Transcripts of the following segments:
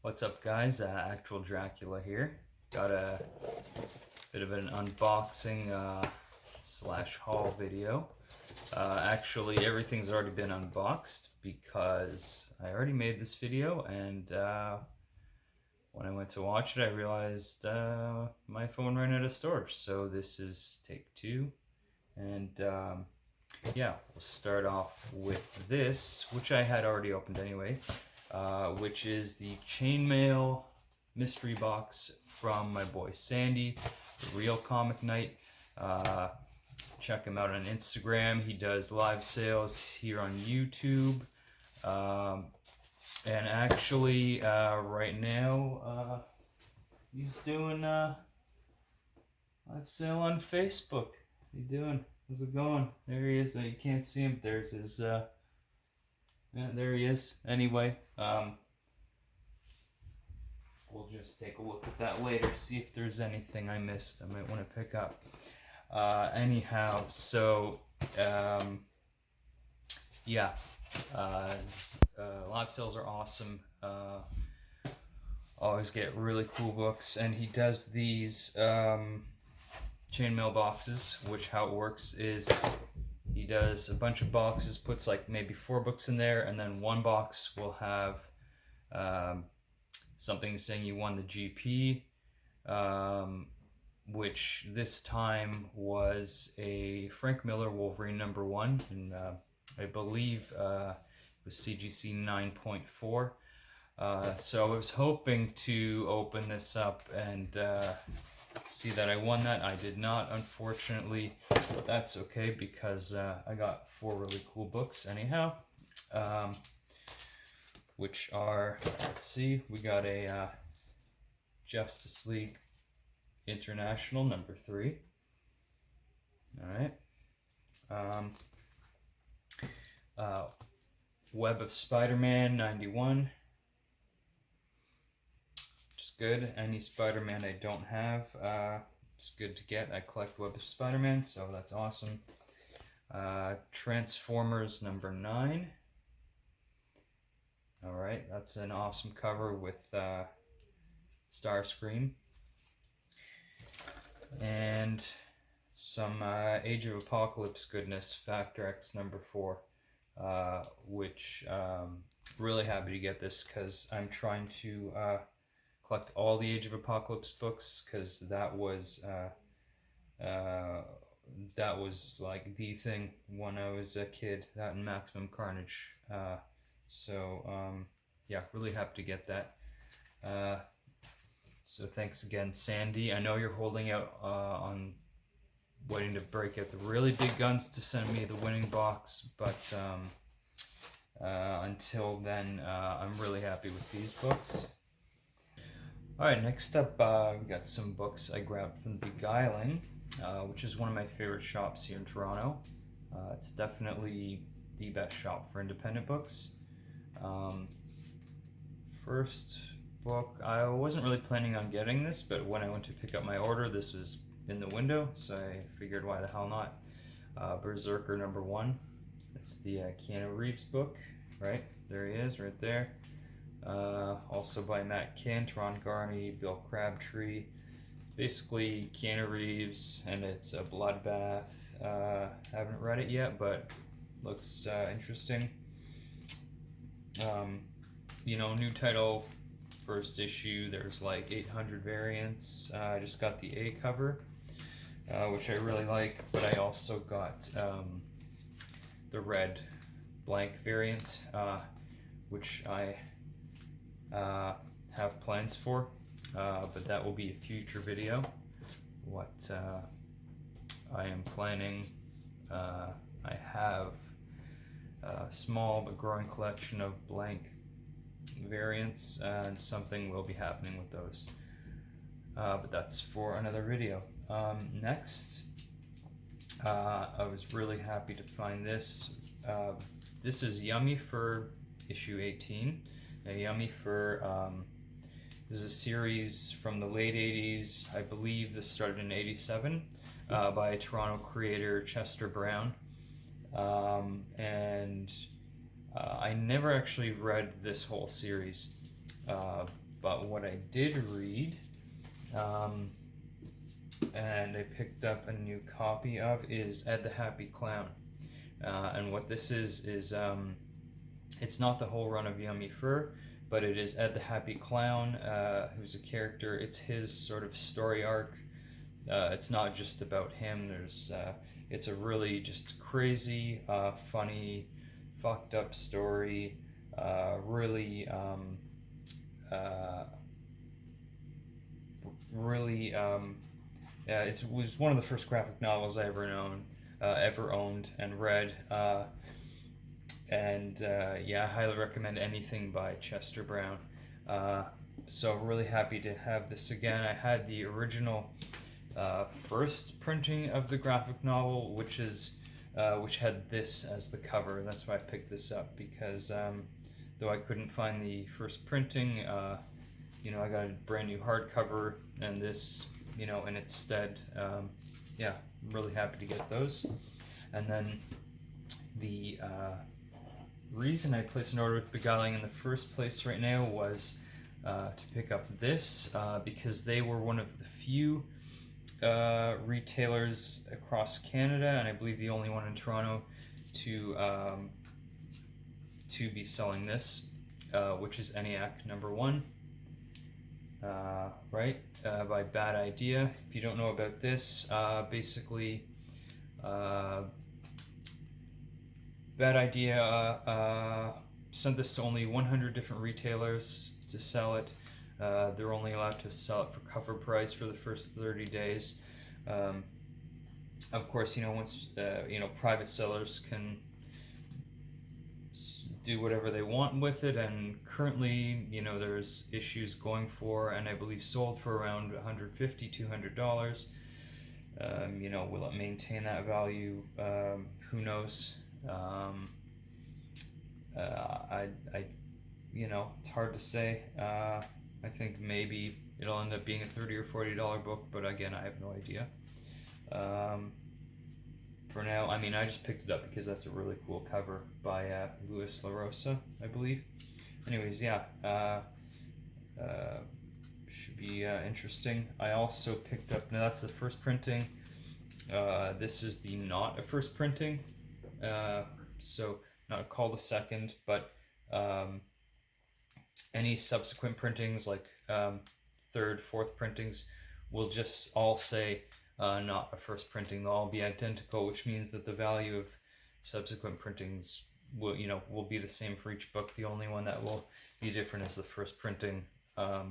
What's up, guys? Actual Dracula here. Got a bit of an unboxing slash haul video. Actually, everything's already been unboxed because I already made this video, and when I went to watch it, I realized my phone ran out of storage. So this is take two, and yeah, we'll start off with this, which I had already opened anyway. Which is the Chainmail mystery box from my boy Sandy, the real Comic Knight. Check him out on Instagram. He does live sales here on YouTube. And actually, right now, he's doing a live sale on Facebook. How you doing? How's it going? There he is. You can't see him. There's his... yeah, there he is. Anyway, we'll just take a look at that later, see if there's anything I missed I might want to pick up. Anyhow, so, yeah, live sales are awesome. Always get really cool books, and he does these chainmail boxes, which how it works is he does a bunch of boxes, puts like maybe 4 books in there, and then one box will have something saying you won the GP, which this time was a Frank Miller Wolverine #1, and I believe it was CGC 9.4. So I was hoping to open this up and see that I won that. I did not, unfortunately, but that's okay because I got 4 really cool books anyhow, which are, let's see, we got a Justice League International #3. Alright. Web of Spider-Man 91. Good. Any Spider-Man I don't have, it's good to get. I collect Web of Spider-Man, so that's awesome. Transformers #9. Alright, that's an awesome cover with Starscream. And some Age of Apocalypse goodness, Factor X #4, which really happy to get this because I'm trying to collect all the Age of Apocalypse books, because that was like the thing when I was a kid, that and Maximum Carnage. Yeah, really happy to get that. So thanks again, Sandy. I know you're holding out on waiting to break out the really big guns to send me the winning box, but until then, I'm really happy with these books. Alright, next up, we've got some books I grabbed from Beguiling, which is one of my favorite shops here in Toronto. It's definitely the best shop for independent books. First book, I wasn't really planning on getting this, but when I went to pick up my order, this was in the window, so I figured why the hell not. Berserker #1. It's the Keanu Reeves book, right? There he is, right there. Also by Matt Kent, Ron Garney, Bill Crabtree. Basically Keanu Reeves, and it's a bloodbath. Haven't read it yet, but looks interesting. You know, new title, first issue. There's like 800 variants. I just got the A cover, which I really like, but I also got the red blank variant, which I have plans for, but that will be a future video. What I am planning, I have a small but growing collection of blank variants, and something will be happening with those, but that's for another video. Next, I was really happy to find this. This is Yummy for issue 18. Yummy for, this is a series from the late 80s. I believe this started in 87 by Toronto creator Chester Brown. And I never actually read this whole series, but what I did read, and I picked up a new copy of, is Ed the Happy Clown. And what this is it's not the whole run of Yummy Fur, but it is Ed the Happy Clown, who's a character. It's his sort of story arc. It's not just about him. It's a really just crazy, funny, fucked up story. Really, it was one of the first graphic novels I ever owned and read. I highly recommend anything by Chester Brown. So really happy to have this again. I had the original first printing of the graphic novel, which had this as the cover. That's why I picked this up, because though I couldn't find the first printing, I got a brand new hardcover and this, in its stead. I'm really happy to get those. And then the reason I placed an order with Beguiling in the first place right now was to pick up this, because they were one of the few retailers across Canada, and I believe the only one in Toronto, to be selling this, which is ENIAC #1, by Bad Idea. If you don't know about this, basically, Bad Idea sent this to only 100 different retailers to sell it. They're only allowed to sell it for cover price for the first 30 days. Of course, once private sellers can do whatever they want with it, and currently, there's issues going for, and I believe sold for around $150, $200. Will it maintain that value? Who knows? It's hard to say. I think maybe it'll end up being a $30 or $40 book, but again, I have no idea. For now, I just picked it up because that's a really cool cover by Luis LaRosa, I believe. Anyways, should be interesting. I also picked up, now that's the first printing. This is the not a first printing. So not called a second, but any subsequent printings, like third, fourth printings, will just all say not a first printing. They'll all be identical, which means that the value of subsequent printings will be the same for each book. The only one that will be different is the first printing. If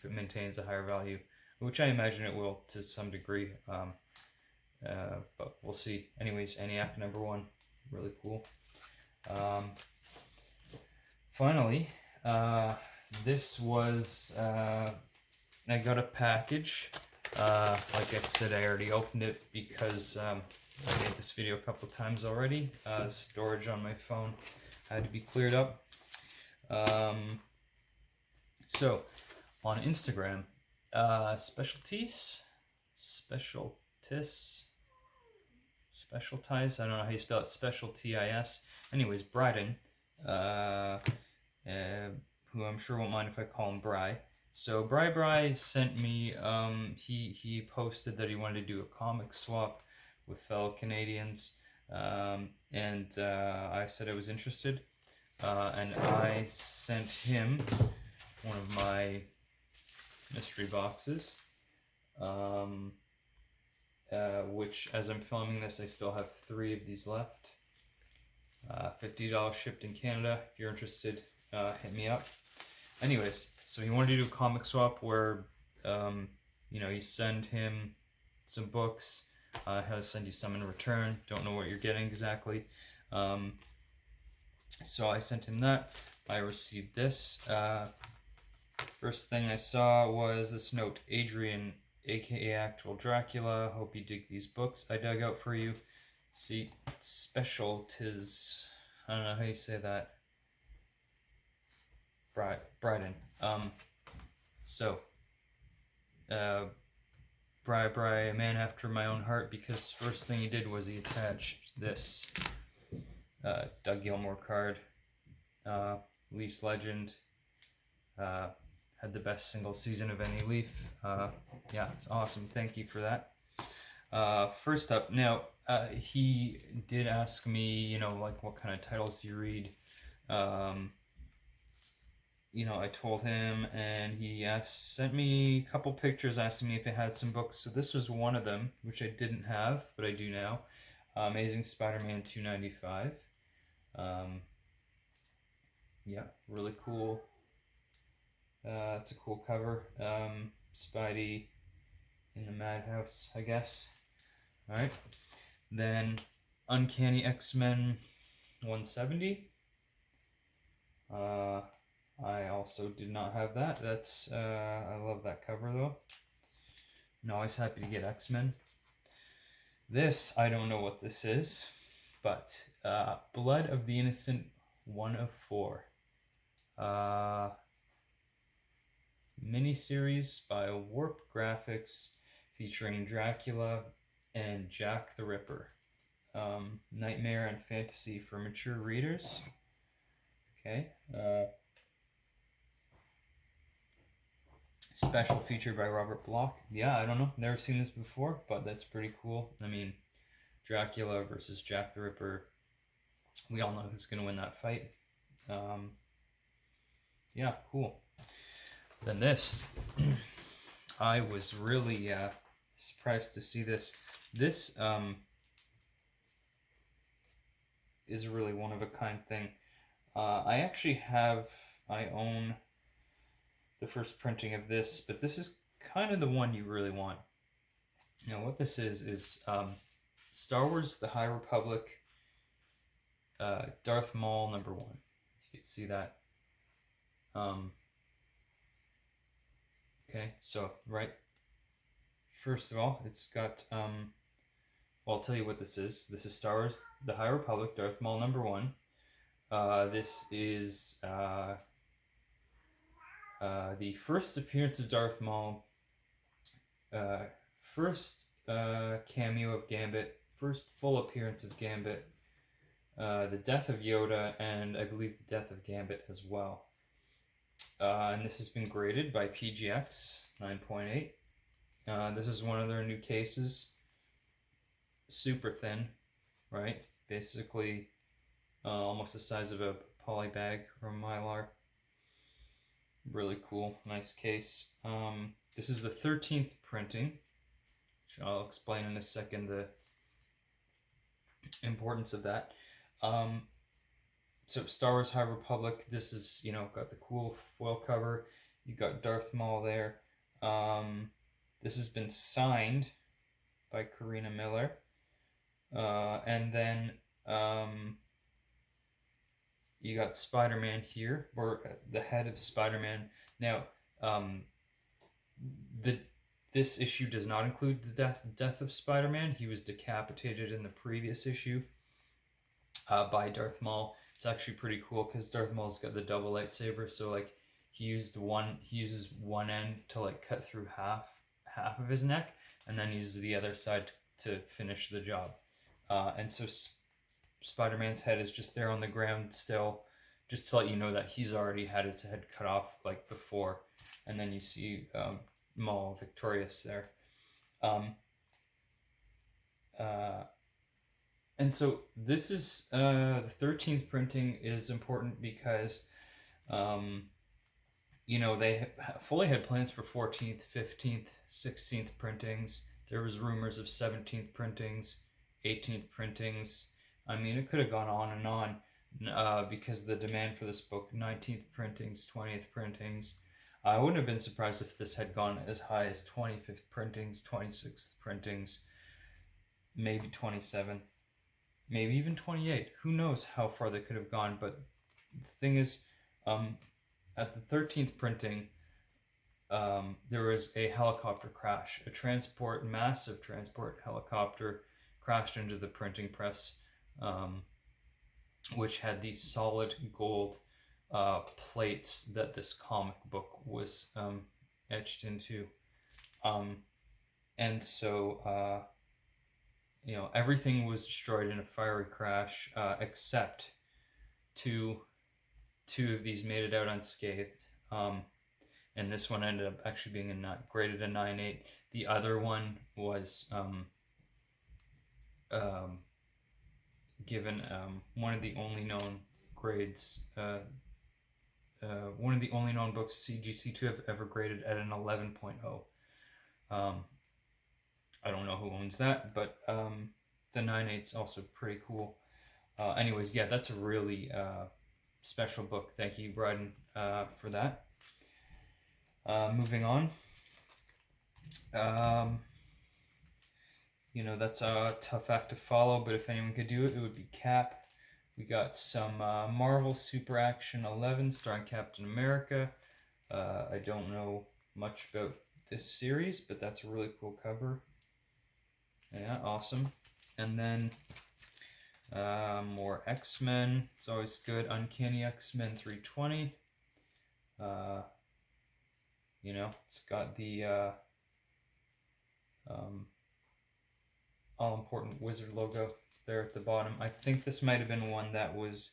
it maintains a higher value, which I imagine it will to some degree. But we'll see. Anyways, ENIAC #1, really cool. Finally, this was, I got a package. Like I said, I already opened it because I made this video a couple times already. Storage on my phone had to be cleared up. So, on Instagram, Specialties, I don't know how you spell it, Specialties. Anyways, Bryden, who I'm sure won't mind if I call him Bry. So Bry sent me, he posted that he wanted to do a comic swap with fellow Canadians, and I said I was interested, and I sent him one of my mystery boxes, which, as I'm filming this, I still have 3 of these left. $50 shipped in Canada. If you're interested, hit me up. Anyways, so he wanted to do a comic swap where, you send him some books, he'll send you some in return. Don't know what you're getting exactly. So I sent him that. I received this. First thing I saw was this note: Adrian, aka Actual Dracula, hope you dig these books I dug out for you. See, Specialties, I don't know how you say that. Bryden. Bry, a man after my own heart, because first thing he did was he attached this Doug Gilmore card, Leafs legend, had the best single season of any Leaf. Yeah, it's awesome. Thank you for that. First up, now, he did ask me, you know, like, what kind of titles do you read? You know, I told him, and he sent me a couple pictures asking me if I had some books. So this was one of them, which I didn't have, but I do now. Amazing Spider-Man 295. Yeah, really cool. It's a cool cover. Spidey in the madhouse, I guess. Alright. Then Uncanny X-Men 170. I also did not have that. That's I love that cover though. I'm always happy to get X-Men. This, I don't know what this is, but Blood of the Innocent 1 of 4. Miniseries by Warp Graphics featuring Dracula and Jack the Ripper. Nightmare and fantasy for mature readers. Okay. Special feature by Robert Bloch. Yeah, I don't know. Never seen this before, but that's pretty cool. I mean, Dracula versus Jack the Ripper. We all know who's going to win that fight. Yeah, cool. Then this. I was really surprised to see this. This is a really one-of-a-kind thing. I own the first printing of this, but this is kind of the one you really want. Now, what this is Star Wars The High Republic, Darth Maul #1. You can see that. Okay, so, right. First of all, it's got, well, I'll tell you what this is. This is Star Wars The High Republic, Darth Maul #1. This is the first appearance of Darth Maul, first cameo of Gambit, first full appearance of Gambit, the death of Yoda, and I believe the death of Gambit as well. And this has been graded by PGX 9.8. This is one of their new cases. Super thin, right? Basically almost the size of a poly bag from Mylar. Really cool, nice case. This is the 13th printing, which I'll explain in a second the importance of that. So Star Wars High Republic, this is, you know, got the cool foil cover. You got Darth Maul there. This has been signed by Karina Miller. And then you got Spider-Man here, or the head of Spider-Man. Now, this issue does not include the death of Spider-Man. He was decapitated in the previous issue by Darth Maul. It's actually pretty cool because Darth Maul's got the double lightsaber, so like he uses one end to like cut through half of his neck, and then uses the other side to finish the job. And so Spider-Man's head is just there on the ground still, just to let you know that he's already had his head cut off like before. And then you see Maul victorious there. And so this is the 13th printing is important because you know, they fully had plans for 14th, 15th, 16th printings. There was rumors of 17th printings, 18th printings. I mean, it could have gone on and on because the demand for this book, 19th printings, 20th printings. I wouldn't have been surprised if this had gone as high as 25th printings, 26th printings, maybe 27, maybe even 28. Who knows how far they could have gone, but the thing is, at the 13th printing, there was a helicopter crash. A massive transport helicopter crashed into the printing press, which had these solid gold plates that this comic book was etched into. And so, you know, everything was destroyed in a fiery crash except two of these made it out unscathed. and this one ended up actually being graded a 9.8. The other one was given one of the only known grades, one of the only known books CGC to have ever graded at an 11.0. I don't know who owns that, but the 9.8's also pretty cool. Anyways, yeah, that's a really special book. Thank you, Bryden, for that. Moving on. You know, that's a tough act to follow, but if anyone could do it, it would be Cap. We got some Marvel Super Action 11 starring Captain America. I don't know much about this series, but that's a really cool cover. Yeah, awesome. And then more X-Men. It's always good. Uncanny X-Men 320. You know, it's got the all-important wizard logo there at the bottom. I think this might have been one that was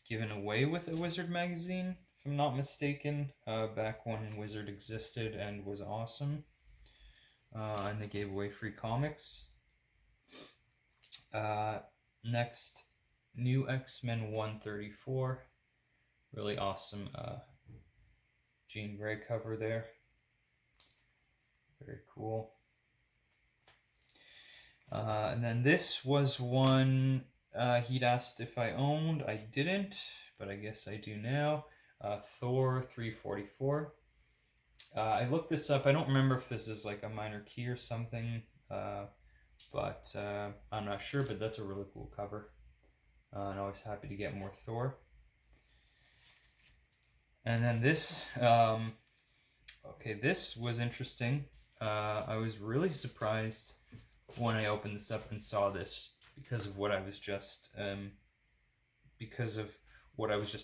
given away with a Wizard magazine, if I'm not mistaken, back when Wizard existed and was awesome. And they gave away free comics. Next, New X-Men 134. Really awesome Jean Grey cover there. Very cool. And then this was one he'd asked if I owned. I didn't, but I guess I do now. Thor 344. I looked this up. I don't remember if this is like a minor key or something, but I'm not sure, but that's a really cool cover. And always happy to get more Thor. And then this, okay, this was interesting. I was really surprised when I opened this up and saw this because of what I was just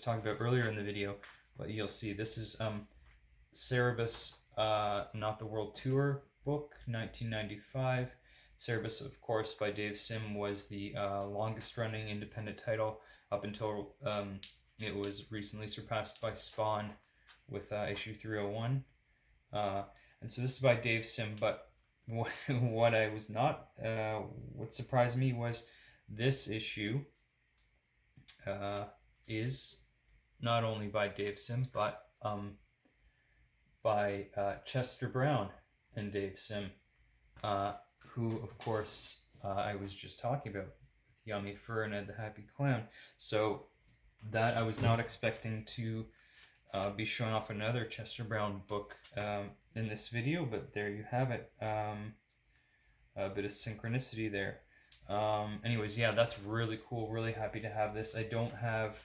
talking about earlier in the video. But you'll see this is Cerebus, Not the World Tour book, 1995. Cerebus, of course, by Dave Sim, was the longest running independent title up until it was recently surpassed by Spawn with issue 301. And so this is by Dave Sim, but what I was not, what surprised me was this issue is not only by Dave Sim, but by Chester Brown and Dave Sim, who, of course, I was just talking about with Yummy Fur and Ed the Happy Clown. So that I was not expecting to be showing off another Chester Brown book in this video, but there you have it. A bit of synchronicity there. Anyways, yeah, that's really cool. Really happy to have this. I don't have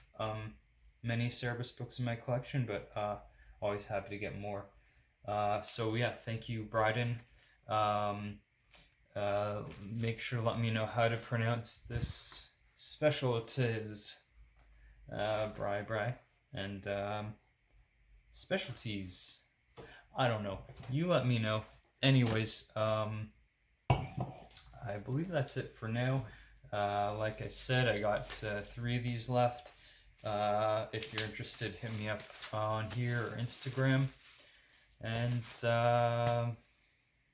many Cerebus books in my collection, but always happy to get more. So yeah, thank you, Bryden. Make sure to let me know how to pronounce this specialties. Bry, and specialties. I don't know. You let me know. Anyways, I believe that's it for now. Like I said, I got 3 of these left. If you're interested, hit me up on here or Instagram. And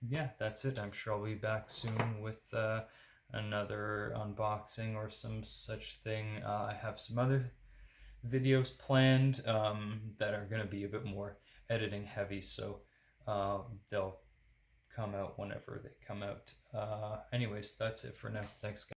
yeah, that's it. I'm sure I'll be back soon with another unboxing or some such thing. I have some other videos planned that are going to be a bit more editing heavy, so they'll come out whenever they come out. Anyways, that's it for now. Thanks, guys.